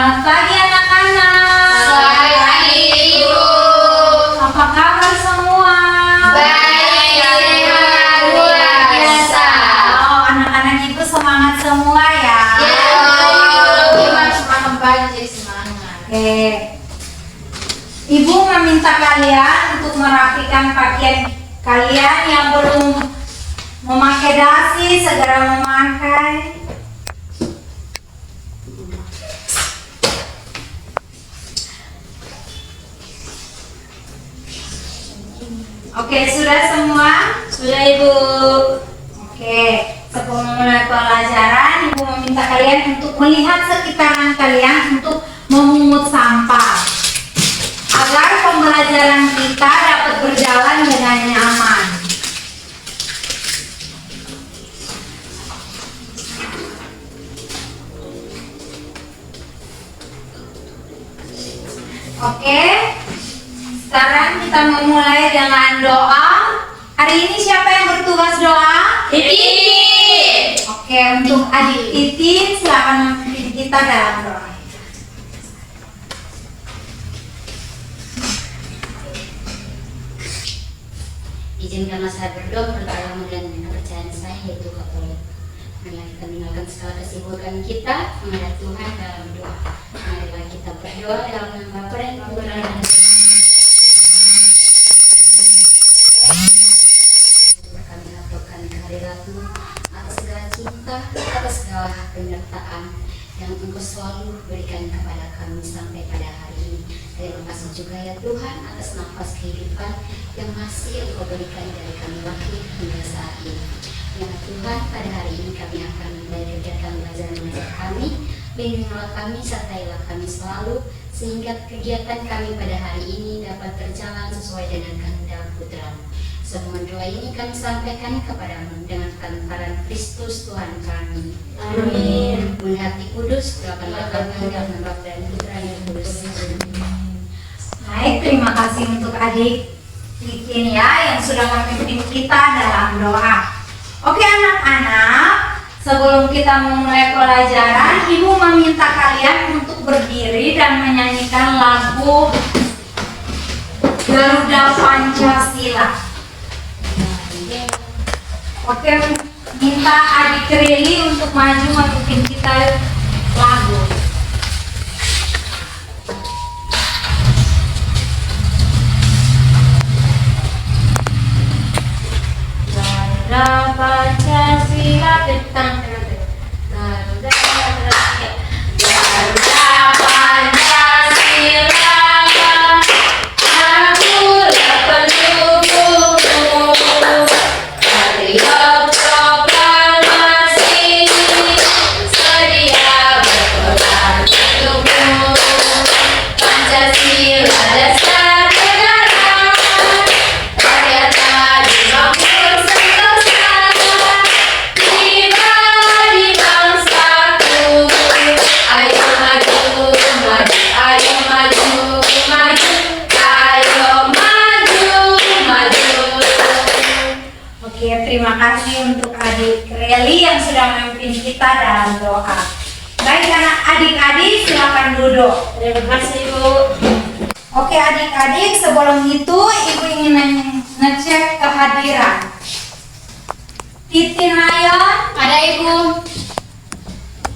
Selamat pagi anak-anak. Selamat pagi Ibu. Apa kabar semua? Baik, sehat, luar biasa. Oh, anak-anak Ibu semangat semua ya. Ya, gimana semangat pagi jadi semangat. Oke. Ibu meminta kalian untuk merapikan pakaian kalian yang belum memakai dasi, segera memakai. Oke, sudah semua? Sudah Ibu. Oke, sebelum memulai pelajaran, Ibu meminta kalian untuk melihat sekitaran kalian untuk memungut sampah agar pembelajaran kita dapat berjalan dengan nyaman. Oke, sekarang kita memulai dengan doa. Hari ini siapa yang bertugas doa? Titin. Oke, untuk adik Titin silakan memimpin kita dalam doa. Izinkanlah saya berdoa bertemu dengan kepercayaan saya yaitu Katolik. Marilah kita meninggalkan segala kesibukan kita menghadap Tuhan dalam doa. Marilah kita berdoa dalam nama Bapa dan Putra dan Roh Kudus. Kami laporkan kehadirat-Mu atas segala cinta, atas segala penyertaan yang Engkau selalu berikan kepada kami sampai pada hari ini. Terima kasih juga ya Tuhan atas nafas kehidupan yang masih Engkau berikan dari kami lahir hingga saat ini. Ya Tuhan, pada hari ini kami akan mulai kegiatan belajar mengajar kami. Bimbinglah kami, sertailah kami selalu, sehingga kegiatan kami pada hari ini dapat berjalan sesuai dengan kehendak Putra-Mu. Semua doa ini kami sampaikan kepadamu dengan peran Kristus Tuhan kami. Amin. Menghati kudus, doakanlah kami dalam nama Bapa dan Putra dan Roh Kudus. Baik, terima kasih untuk adik Titin ya yang sudah memimpin kita dalam doa. Oke anak-anak, sebelum kita memulai pelajaran, Ibu meminta kalian untuk berdiri dan menyanyikan lagu Garuda Pancasila. Oke, minta adik Rili untuk maju memimpin kita lagu. Garuda Pancasila tentang Garuda Pancasila, akulah pendukungmu. Hari proklamasi sedia berkorban untukmu. Pancasila dasar negara, rakyat dimakmur sentosa, jiwa di bangsaku. Ayo maju, maju, ayo maju, maju, ayo maju, maju. Oke, terima kasih untuk adik Reli yang sudah memimpin kita dalam doa. Baik adik-adik silakan duduk. Terima kasih Bu. Oke adik-adik, sebelum itu Ibu ingin ngecek kehadiran. Titin Ayon, Ada Ibu.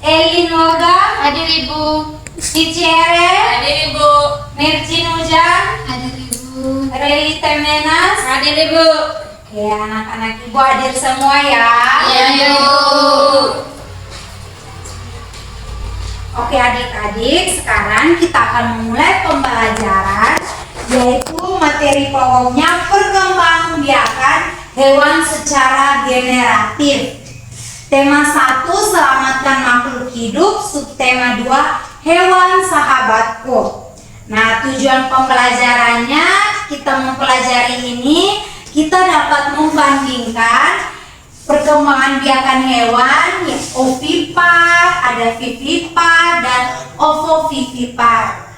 Elin Woga, Hadir Ibu. Cici Ere, Hadir Ibu. Mircin Hujan, Hadir Ibu. Reli Temenas. Hadir Ibu. Oke, anak-anak Ibu hadir semua ya. Iya Ibu. Oke adik-adik, sekarang kita akan memulai pembelajaran, yaitu materi pokoknya perkembangbiakan hewan secara generatif. Tema 1, selamatkan makhluk hidup. Subtema 2, hewan sahabatku. Nah, tujuan pembelajarannya, kita mempelajari ini, kita dapat membandingkan perkembangan biakan hewan, ya, ovipar, ada vivipar, dan ovovivipar.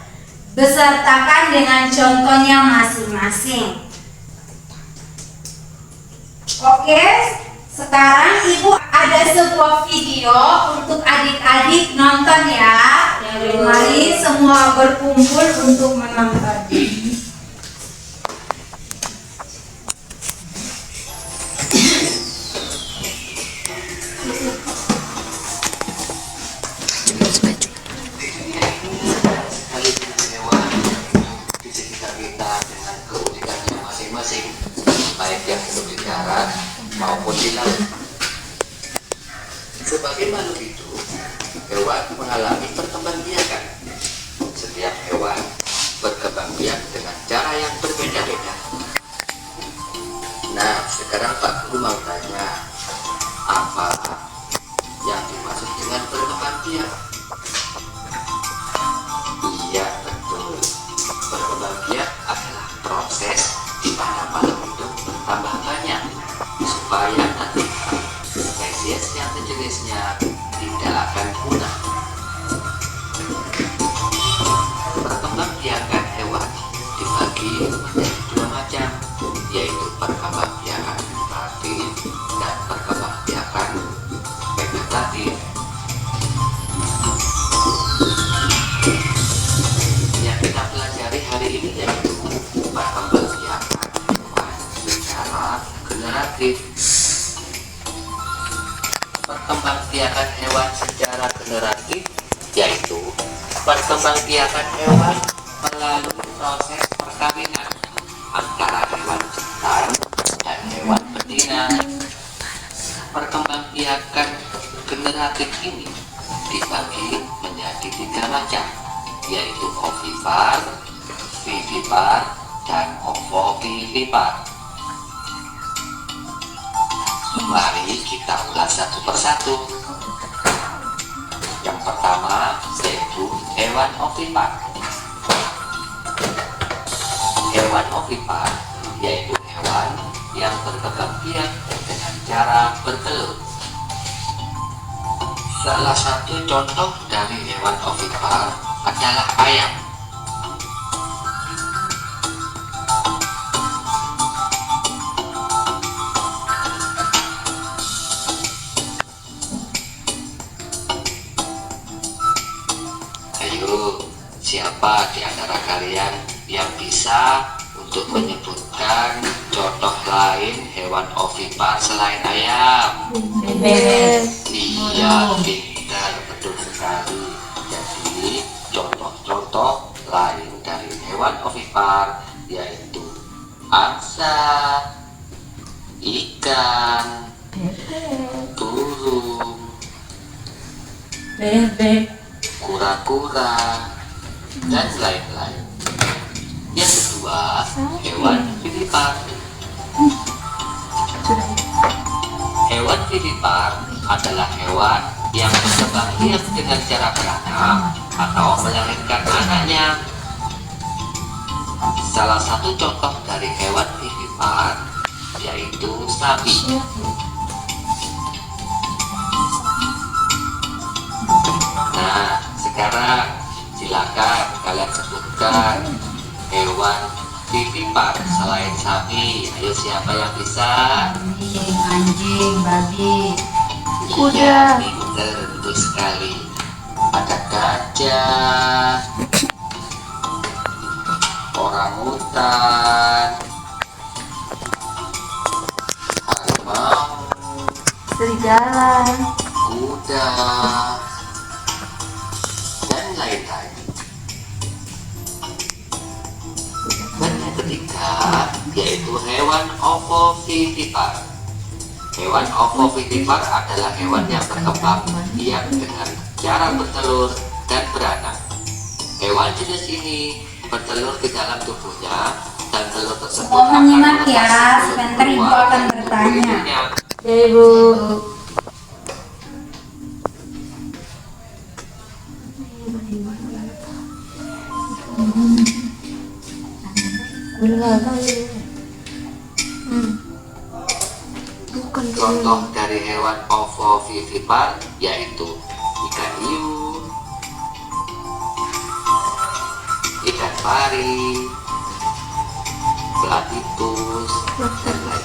Besertakan dengan contohnya masing-masing. Oke, sekarang Ibu ada sebuah video untuk adik-adik nonton ya. Mari semua berkumpul untuk menonton. Baik yang hidup di darat maupun di laut. Sebagai makhluk hidup, hewan mengalami perkembangbiakan. Setiap hewan berkembang biak dengan cara yang berbeda-beda. Nah, sekarang Pak Guru mau tanya, apa yang dimaksud dengan berkembang biak? Iya, betul. Berkembang biak adalah proses di mana makhluk hidup bertambah banyak supaya nanti spesies yang sejenisnya tidak akan punah. Perkembangbiakan hewan dibagi menjadi dua macam, yaitu perkembangbiakan aktif dan perkembangbiakan vegetatif. Yang kita pelajari hari ini yaitu perkembangbiakan hewan secara generatif. Perkembangbiakan hewan secara generatif yaitu perkembangbiakan hewan melalui proses perkawinan antara hewan jantan dan hewan betina. Perkembangbiakan generatif ini dibagi menjadi tiga macam, yaitu ovipar, vivipar, dan ovovivipar. Mari kita ulas satu persatu. Yang pertama yaitu hewan ovipar. Hewan ovipar yaitu hewan yang berkembang biak dengan cara bertelur. Salah satu contoh dari hewan ovipar adalah ayam. Ayo, siapa di antara kalian yang bisa untuk menyebutkan contoh lain hewan ovipar selain ayam? Iya, pintar, betul sekali. Jadi, contoh-contoh lain dari hewan ovipar yaitu angsa, ikan, burung, kura-kura, dan lain-lain. Yang kedua, hewan vivipar. Hewan vivipar adalah hewan yang berkembang biak dengan cara beranak atau melahirkan anaknya. Salah satu contoh dari hewan vivipar yaitu sapi. Nah, sekarang silakan kalian sebutkan hewan vivipar selain sapi. Ayo, siapa yang bisa? Anjing, babi. Iya, pinter, betul sekali. Ada gajah, orangutan, harimau, Serigala. kuda, dan lain-lain. Dan yang ketiga yaitu hewan ovovivipar. Hewan ovovivipar adalah hewan yang berkembang biak dengan cara bertelur dan beranak. Hewan jenis ini bertelur di dalam tubuhnya dan telur tersebut Semua akan menyimak ya, melepaskan sebentar Ibu keluar akan dari bertanya. tubuhnya. Ya Ibu. Contoh dari hewan ovovivipar yaitu ikan hiu, ikan pari, platypus, dan lain-lain.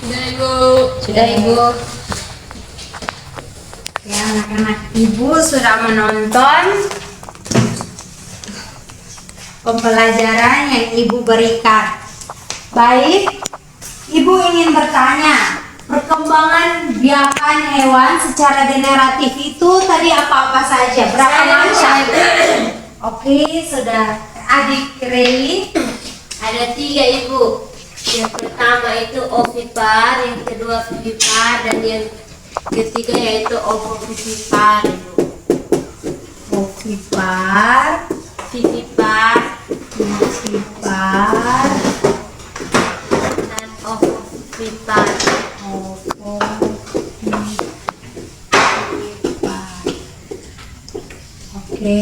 Sudah Ibu. Ya, anak-anak Ibu sudah menonton pembelajaran yang Ibu berikan. Baik, Ibu ingin bertanya, perkembangan biakan hewan secara generatif itu tadi apa-apa saja? Berapa macam? Oke, sudah. Adik Reli, Ada 3 Ibu. Yang pertama itu ovipar, yang kedua vivipar, dan yang ketiga yaitu ovovivipar Ibu. ovipar, Vivipar ovipar, dan ovovivipar. Oke.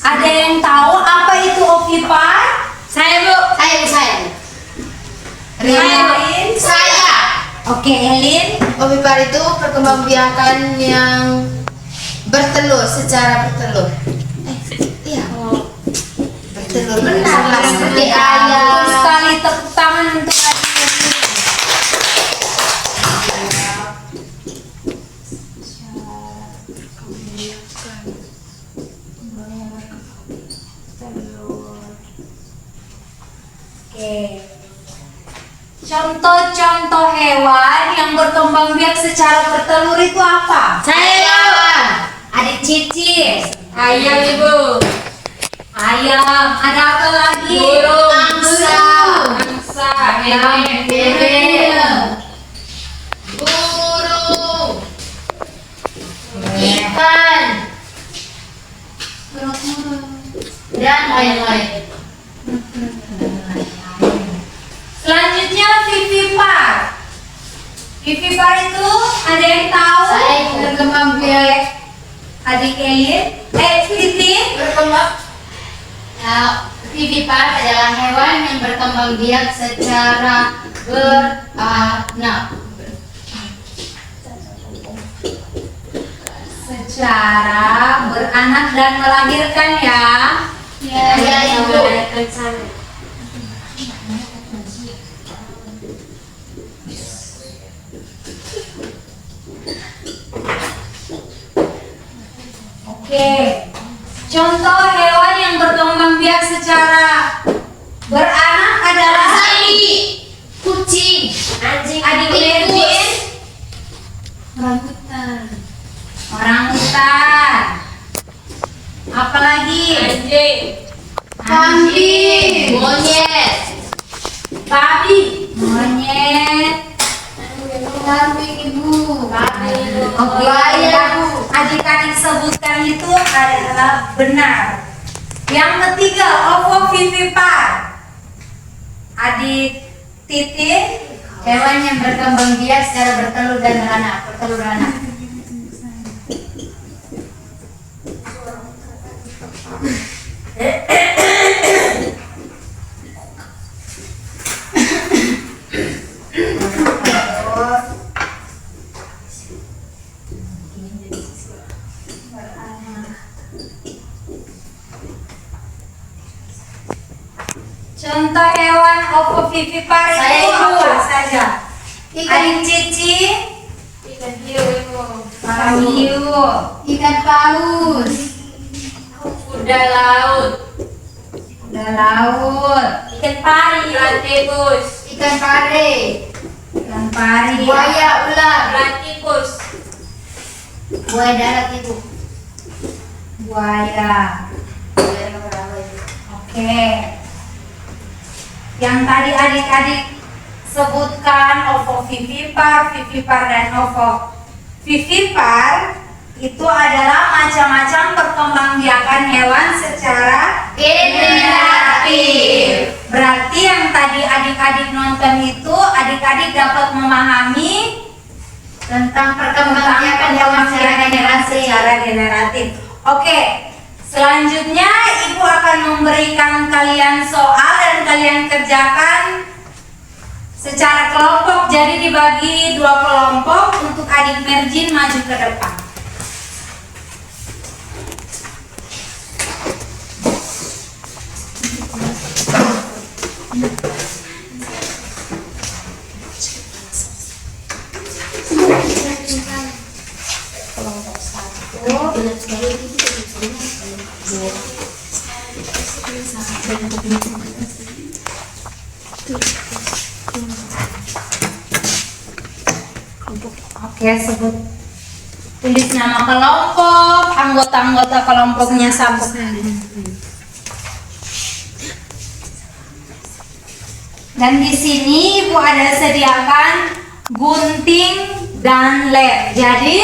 Ada yang tahu apa itu ovipar? Saya Bu. Saya. Elin? Saya. Oke, Elin. Ovipar itu perkembangbiakan yang secara bertelur. Iya. Bertelur. Benar lah seperti Betul ayam. sekali, tepuk tangan untuk adik Elin. Oke. Contoh-contoh hewan yang berkembang biak secara bertelur itu apa? Saya. Adik Cici. Ayam Ibu. Ayam. Ada apa lagi? Burung. Angsa. Angsa. Ayam. Bebek. Burung. Ikan. Dan lain-lain. Selanjutnya vivipar. Vivipar itu ada yang tahu? Saya. Berkembang biak. Adik Elin. Titin. Berkembang. Vivipar adalah hewan yang berkembang biak secara beranak. Secara beranak dan melahirkan ya. Ya, Ibu. Oke. Contoh hewan yang berkembang biak secara beranak adalah Kucing. Anjing. adik Merjin. Orangutan. Apalagi? Anjing. Kambing. Monyet. Babi. Monyet. Kambing Ibu. Oke, yang adik-adik sebutkan itu adalah benar. Yang ketiga, ovovivipar. Adik Titin, Hewan yang berkembang biak secara bertelur dan beranak. contoh hewan ovovivipar Saya itu Ibu. apa saja? Adik Cici, Ikan hiu Ibu. hiu, Ikan paus. Kuda laut. kuda laut, Ikan pari. Platypus. Ikan pare. ikan pari, Buaya ular. Platypus. Buaya darat Ibu. buaya. Oke. Yang tadi adik-adik sebutkan ovovivipar, vivipar dan ovovivipar itu adalah macam-macam perkembangbiakan hewan secara generatif. Berarti yang tadi adik-adik nonton itu adik-adik dapat memahami Tentang perkembangbiakan hewan secara generatif. Oke, selanjutnya Ibu akan memberikan kalian soal dan kalian kerjakan secara kelompok. Jadi dibagi 2 kelompok untuk adik Merjin maju ke depan. Oke, sebut tulis nama kelompok, anggota-anggota kelompoknya sabuk. Dan di sini Ibu ada sediakan gunting dan lem. Jadi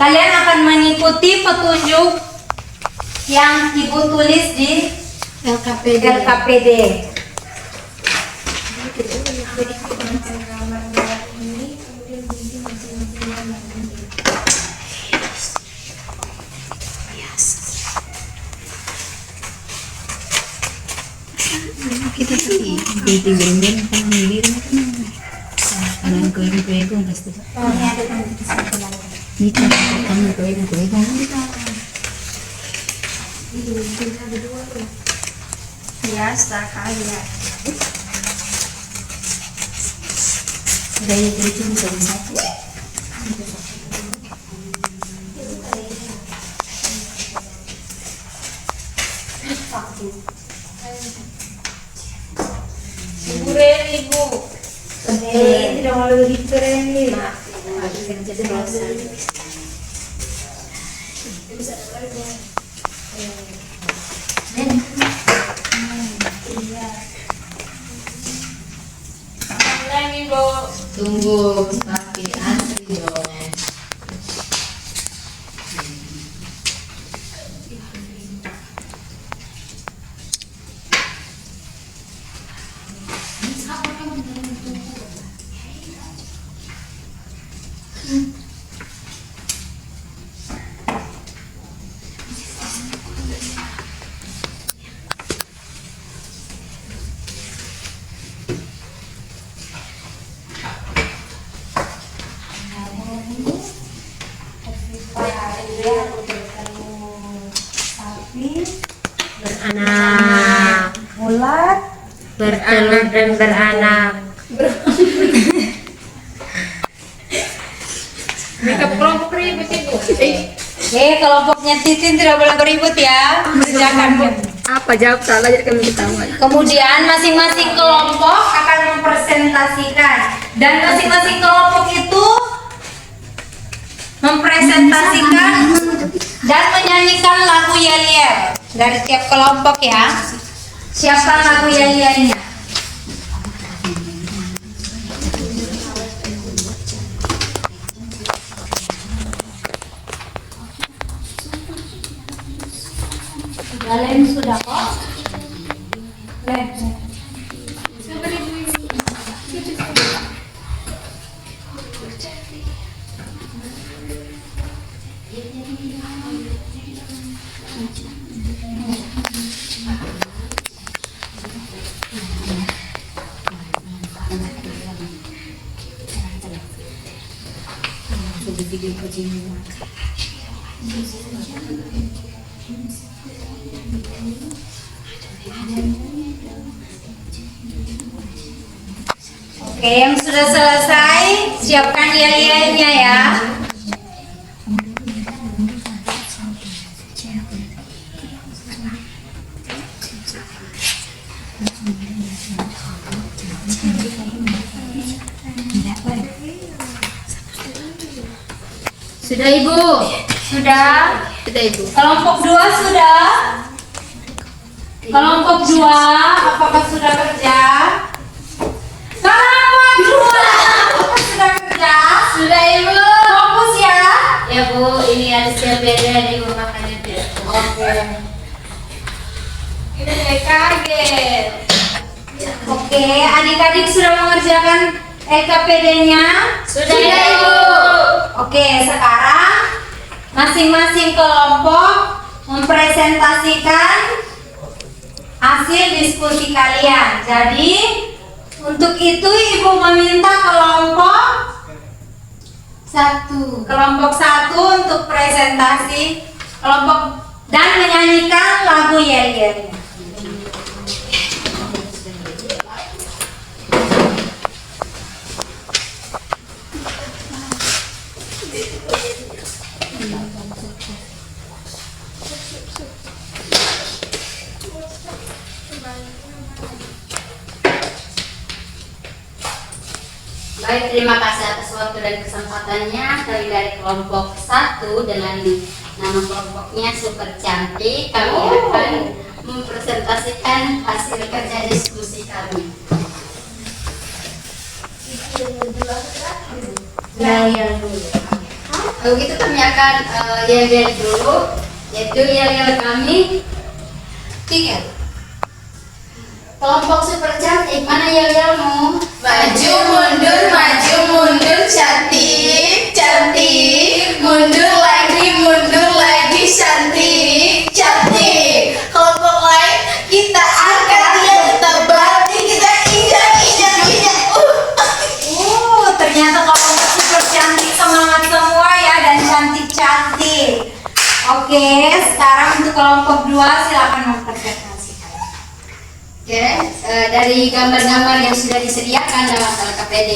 kalian akan mengikuti petunjuk yang Ibu tulis di LKPD. Kita sih gunting-gunting kan mirip kanan kue-kue pasti. Ini kan kanan kue-kue Biasa kalian. Dari itu bisa satu. Keren Ibu. Tidak mau lebih keren nih. Keren Ibu. Tunggu tapi asli dong. Beranak, Bulat. bertelur dan beranak. Mereka kelompok ribut Ibu. Kelompoknya Titin tidak boleh beribut ya. Kerjakan. Apa jawab salah jadi kami ketahuan. Kemudian masing-masing kelompok akan mempresentasikan dan masing-masing kelompok itu mempresentasikan dan menyanyikan lagu Yel-Yel dari tiap kelompok ya. Siapkan lagu Yel-Yelnya. Kalian sudah kok? Oke, yang sudah selesai, siapkan yel-yelnya ya. Sudah Ibu. Sudah? Sudah Ibu. Kelompok 2 sudah? Kelompok 2, apakah sudah kerja? Kelompok 2, apakah sudah kerja? Sudah Ibu. Fokus ya. Ya Bu, ini ada beda Ibu makanya tidak. Oke. Ini saya kaget. Oke, adik-adik sudah mengerjakan LKPD-nya? Sudah Ibu. Oke, sekarang masing-masing kelompok mempresentasikan hasil diskusi kalian. Jadi, untuk itu Ibu meminta kelompok 1 untuk presentasi kelompok dan menyanyikan lagu Yel-Yelnya. Baik, terima kasih atas waktu dan kesempatannya. Kami dari kelompok 1 dengan nama kelompoknya Super Cantik. Kami akan mempresentasikan hasil kerja diskusi kami. Yel dulu. Kalau gitu kami akan yel dulu, yaitu yel kami 3. Kelompok Super Cantik, mana yel-yelmu? Maju mundur cantik cantik, mundur lagi cantik cantik. Kelompok lain kita angkat dia, kita banting, kita injak. Ternyata kelompok Super Cantik semangat semua ya dan cantik-cantik. Oke, sekarang untuk kelompok 2 silakan mempresentasikan. Oke, dari gambar-gambar yang sudah disediakan dalam LKPD,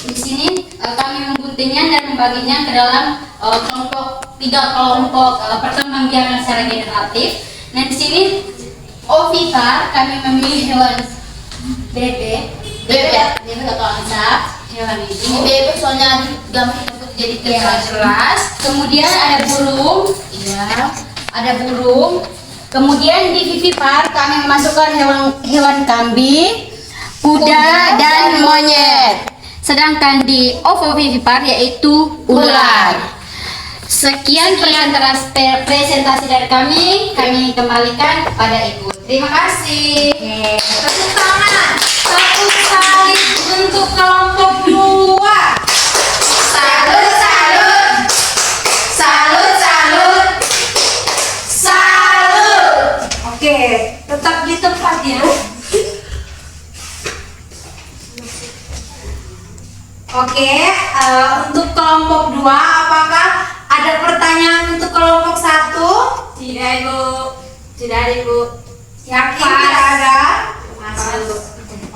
di sini kami mengguntingnya dan membaginya ke dalam kelompok 3 kelompok perkembangbiakan secara generatif. Nah, di sini ovipar kami memilih hewan bebek atau angsa. Hewan ini Bebek soalnya gambar jadi jelas. Kemudian ada burung, ada burung. Kemudian di vivipar kami memasukkan hewan kambing, kuda dan monyet. Sedangkan di ovovivipar yaitu ular. Sekian presentasi dari kami kembalikan kepada Ibu. Terima kasih. Oke, tepuk tangan. Satu kali untuk kelompok 2. Salut. Oke, tetap di tempatnya. Oke, untuk kelompok 2 apakah ada pertanyaan untuk kelompok 1? Tidak, Ibu. Tidak ada, Ibu. Yakin tidak ada?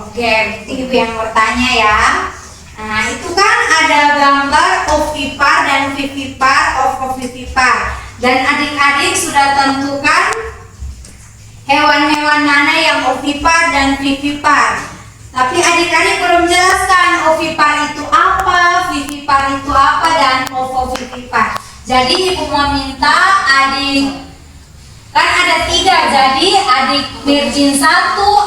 Oke, Ibu yang bertanya ya. Nah, itu kan ada gambar ovipar dan vivipar, ovovivipar. Dan adik-adik sudah tentukan hewan-hewan mana yang ovipar dan vivipar. Tapi adik-adik belum jelaskan ovipar itu apa, vivipar itu apa, dan ovovivipar. Jadi Ibu mau minta adik, kan ada 3, jadi adik Virgin 1,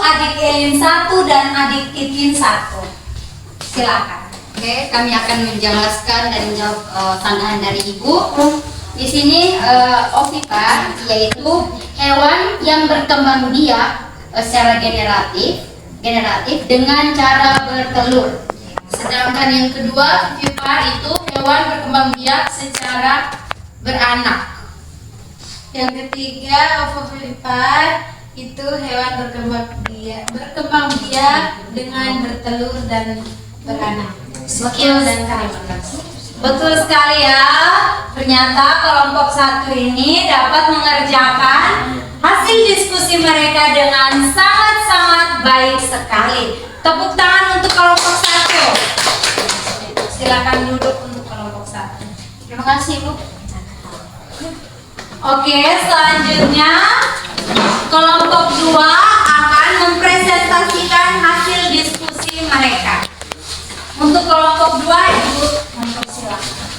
adik Elin 1, dan adik Titin 1. Silakan. Oke, kami akan menjelaskan dan menjawab tanggapan dari Ibu. Di sini ovipar yaitu hewan yang berkembang biak secara generatif dengan cara bertelur. Sedangkan yang kedua, vivipar itu hewan berkembang biak secara beranak. Yang ketiga, ovovivipar itu hewan berkembang biak dengan bertelur dan beranak. Sekian dan terima kasih. Betul sekali ya. Ternyata kelompok 1 ini dapat mengerjakan hasil diskusi mereka dengan sangat-sangat baik sekali. Tepuk tangan untuk kelompok 1. Silakan duduk untuk kelompok 1. Terima kasih, Bu. Oke, selanjutnya kelompok 2 akan mempresentasikan hasil diskusi mereka. Untuk kelompok 2, Ibu mempersilakan.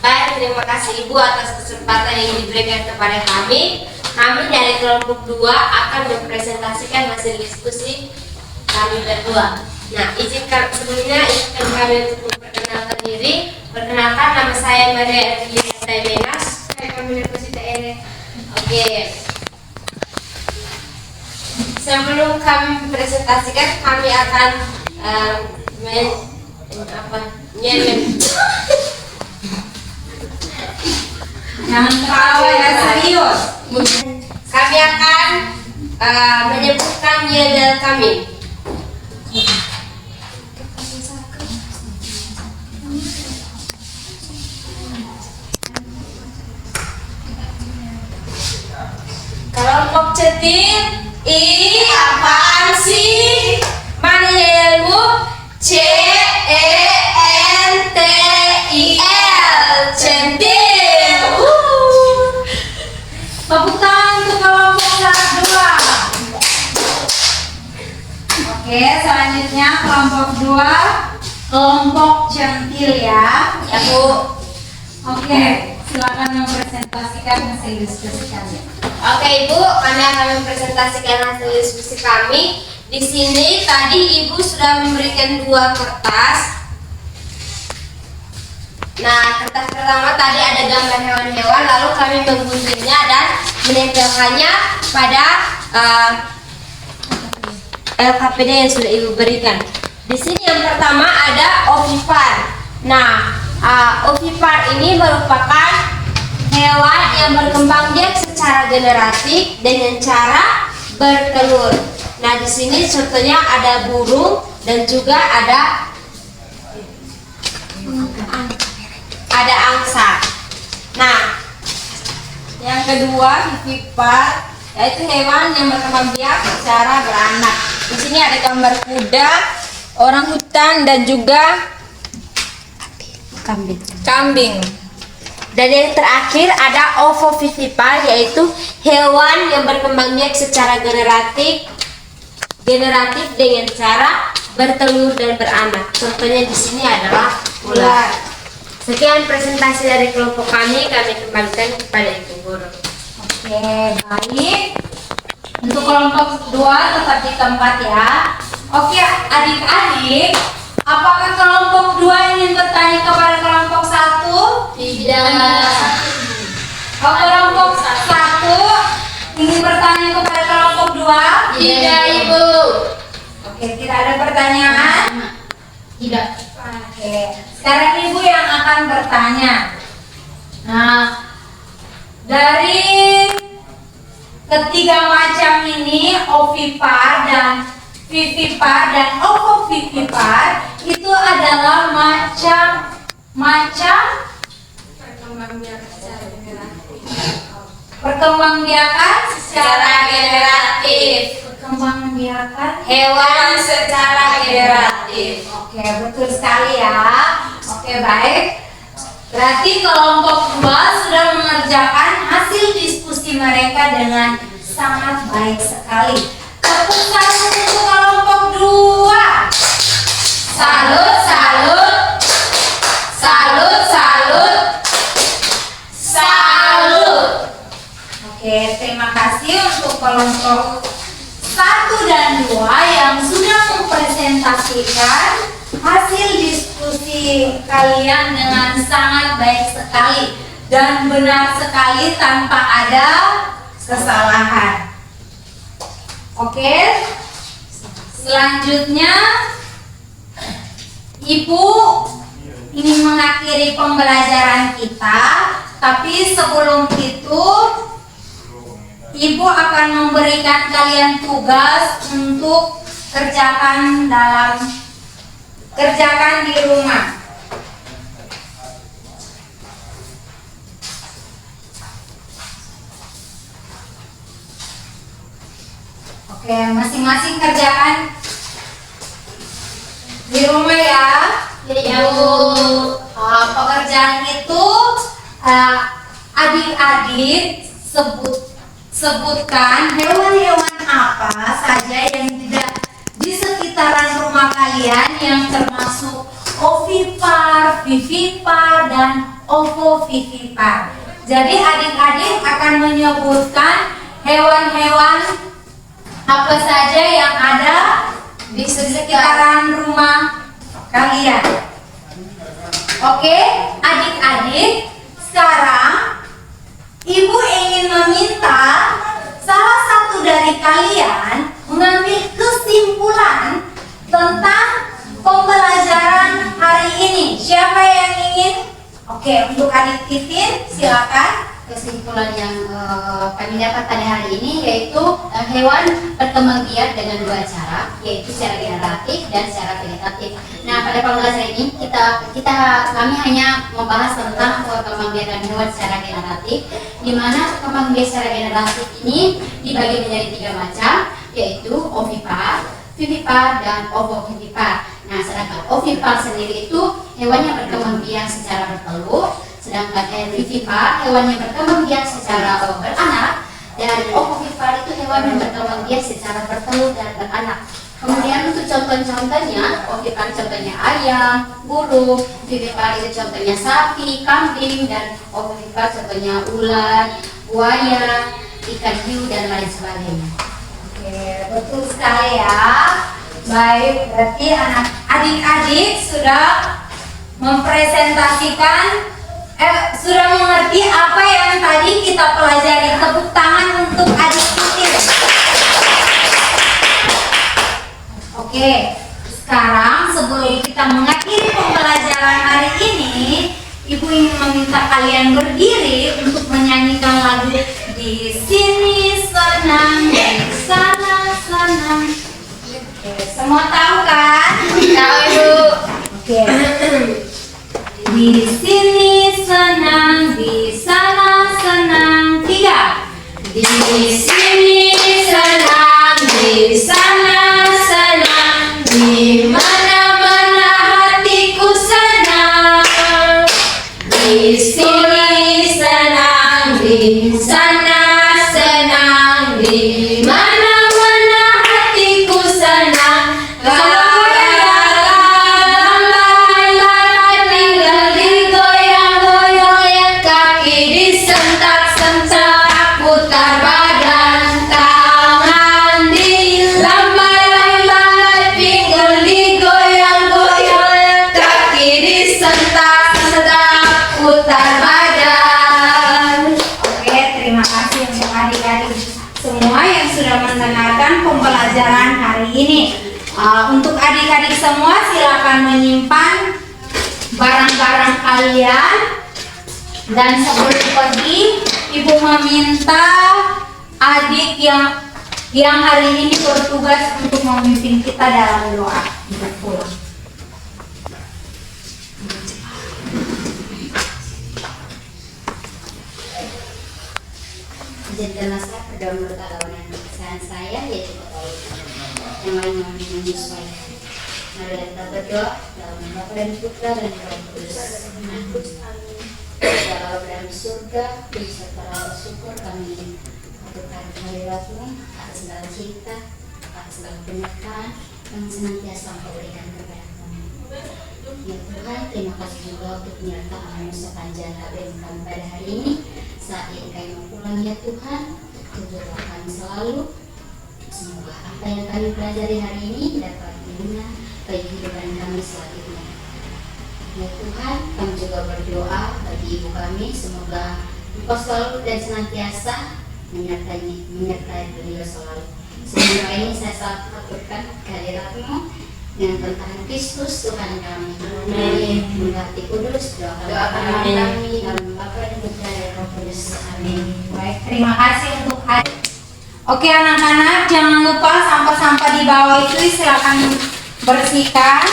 Baik, terima kasih Ibu atas kesempatan yang diberikan kepada kami. Kami dari kelompok 2 akan mempresentasikan hasil diskusi kami berdua. Nah, sebelumnya izinkan kami untuk memperkenalkan diri. Perkenalkan, nama saya Maria Erlina Taimenas. Kami Universitas Ere. Oke. Sebelum kami presentasikan, kami akan Jangan ketawa ya, serius. kami akan menyebutkan yel kami. Kelompok cetir, apaan sih? Mana yelmu? CENTIL. Tepuk tangan untuk kelompok lihat dua. Oke, selanjutnya kelompok dua, kelompok centil ya. Ya Bu. Oke, silakan mempresentasikan hasil diskusi kalian. Oke Ibu, kami akan mempresentasikan hasil diskusi kami. Di sini tadi Ibu sudah memberikan 2 kertas. Nah, kertas pertama tadi ada gambar hewan-hewan, lalu kami mengguntingnya dan menempelkannya pada LKPD yang sudah Ibu berikan. Di sini yang pertama ada ovipar. Nah, ovipar ini merupakan hewan yang berkembang biak secara generatif dengan cara bertelur. Nah, di sini contohnya ada burung dan juga ada angsa. Nah, yang kedua vivipar, yaitu hewan yang berkembang biak secara beranak. Di sini ada gambar kuda, orang hutan dan juga kambing. Dan yang terakhir ada ovovivipar, yaitu hewan yang berkembang biak secara generatif dengan cara bertelur dan beranak. Contohnya di sini adalah ular. Sekian presentasi dari kelompok kami kembalikan kepada Ibu Guru. Oke, baik. Untuk kelompok dua tetap di tempat ya. Oke, adik-adik, apakah kelompok dua ingin bertanya kepada kelompok satu? Tidak. Oh, kelompok satu ingin bertanya kepada kelompok dua? Tidak, Ibu. Oke, tidak ada pertanyaan? Tidak. Oke, sekarang Ibu yang akan bertanya. Nah, dari ketiga macam ini, ovipar dan vivipar dan ovovivipar, itu adalah macam perkembangbiakan Secara generatif. perkembangbiakan Hewan secara generatif. Oke, betul sekali ya. Oke, baik. Berarti kelompok 2 sudah mengerjakan hasil diskusi mereka dengan sangat baik sekali. Tepuk tangan untuk kelompok 2. Salut, salut. Salut, salut. Salut. Oke, terima kasih untuk kelompok 1 dan 2 yang sudah mempresentasikan hasil diskusi kalian dengan sangat baik sekali dan benar sekali tanpa ada kesalahan. Oke, selanjutnya Ibu ingin mengakhiri pembelajaran kita, tapi sebelum itu Ibu akan memberikan kalian tugas untuk kerjakan di rumah. Oke, masing-masing kerjakan di rumah ya. Ya, Bu. Pekerjaan itu adik-adik sebutkan hewan-hewan apa saja yang tidak di sekitaran rumah kalian yang termasuk ovipar, vivipar, dan ovovivipar. Jadi adik-adik akan menyebutkan hewan-hewan apa saja yang ada di sekitaran rumah kalian. Oke, adik-adik, sekarang Ibu ingin meminta salah satu dari kalian mengambil kesimpulan tentang pembelajaran hari ini. Siapa yang ingin? Oke, untuk adik Titin, silakan. Kesimpulan yang kami dapat pada hari ini yaitu hewan berkembang biak dengan 2 cara, yaitu secara generatif dan secara vegetatif. Nah, pada pembelajaran ini kami hanya membahas tentang perkembangbiakan hewan secara generatif, di mana perkembangbiakan secara generatif ini dibagi menjadi 3 macam, yaitu ovipar, vivipar, dan ovovivipar. Nah, sedangkan ovipar sendiri itu hewan yang berkembang biak secara bertelur, sedangkan vivipar hewan yang berkembang biak secara beranak, dan ovovivipar itu dia secara bertelur dan beranak. Kemudian untuk contoh-contohnya, kan contohnya ayam, burung, vivipar itu contohnya sapi, kambing, dan ovipar contohnya ular, buaya, ikan hiu, dan lain sebagainya. Oke, betul sekali ya. Baik, berarti adik-adik sudah mempresentasikan, sudah mengerti apa yang tadi kita pelajari. Tepuk tangan untuk adik Titin. Oke, sekarang sebelum kita mengakhiri pembelajaran hari ini, Ibu ingin meminta kalian berdiri untuk menyanyikan lagu Di Sini Senang, di Sana Senang. Oke, semua tahu kan? Tahu Ibu. Oke. Di sini senang, di sana senang. 3. Di sini senang, di sana senang, di mana-mana hatiku senang. Di sini senang, di sana senang, di mana-mana hatiku senang. Tinggal digoyang-goyang, kaki disentak-sentak, putar badan, tangan dilambai-lambai, pinggul digoyang-goyang, kaki disentak-sentak, putar badan. Oke, terima kasih untuk adik-adik semua yang sudah mendengarkan pembelajaran hari ini. Untuk adik-adik semua, silakan menyimpan barang-barang kalian. Dan sebelum pergi, Ibu meminta adik yang hari ini bertugas untuk memimpin kita dalam doa untuk pulang. Izinkanlah saya berdoa menurut agama dan kepercayaan saya, yaitu Katolik, yang lain menyesuaikan. Mari kita berdoa dalam nama Bapa dan Putra dan Roh Kudus. Ya Allah dalam surga, berserta rasa syukur kami aturkan kehadirat-Mu atas segala cinta, atas segala penyertaan yang senantiasa Engkau berikan kepada kami. Ya Tuhan, terima kasih juga untuk penyertaan-Mu sepanjang KBM kami pada hari ini. Saat ini kami mau pulang ya Tuhan, tuturlah kami selalu. Semoga apa yang kami pelajari hari ini dapat berguna bagi kehidupan kami selanjutnya. Ya Tuhan, kami juga berdoa bagi ibu kami, semoga Engkau selalu dan senantiasa menyertai beliau selalu. Semoga ini saya selalu aturkan kehadirat-Mu dengan Tuhan Kristus Tuhan kami. Amin. Menghati kudus, doakan kami dalam Bapa dan Putra dan Roh Kudus. Amin. Baik, terima kasih untuk adik. Oke anak-anak, jangan lupa sampah-sampah di bawah itu silakan bersihkan.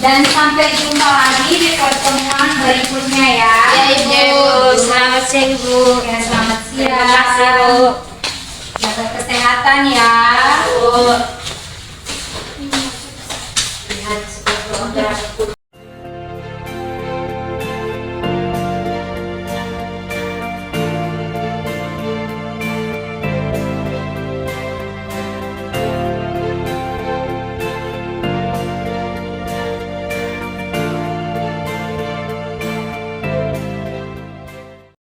Dan sampai jumpa lagi di pertemuan berikutnya ya. Ya Ibu, selamat siang Ibu. Ya, selamat siang. Terima kasih Bu. Jaga kesehatan ya. Bu. Lihat seperti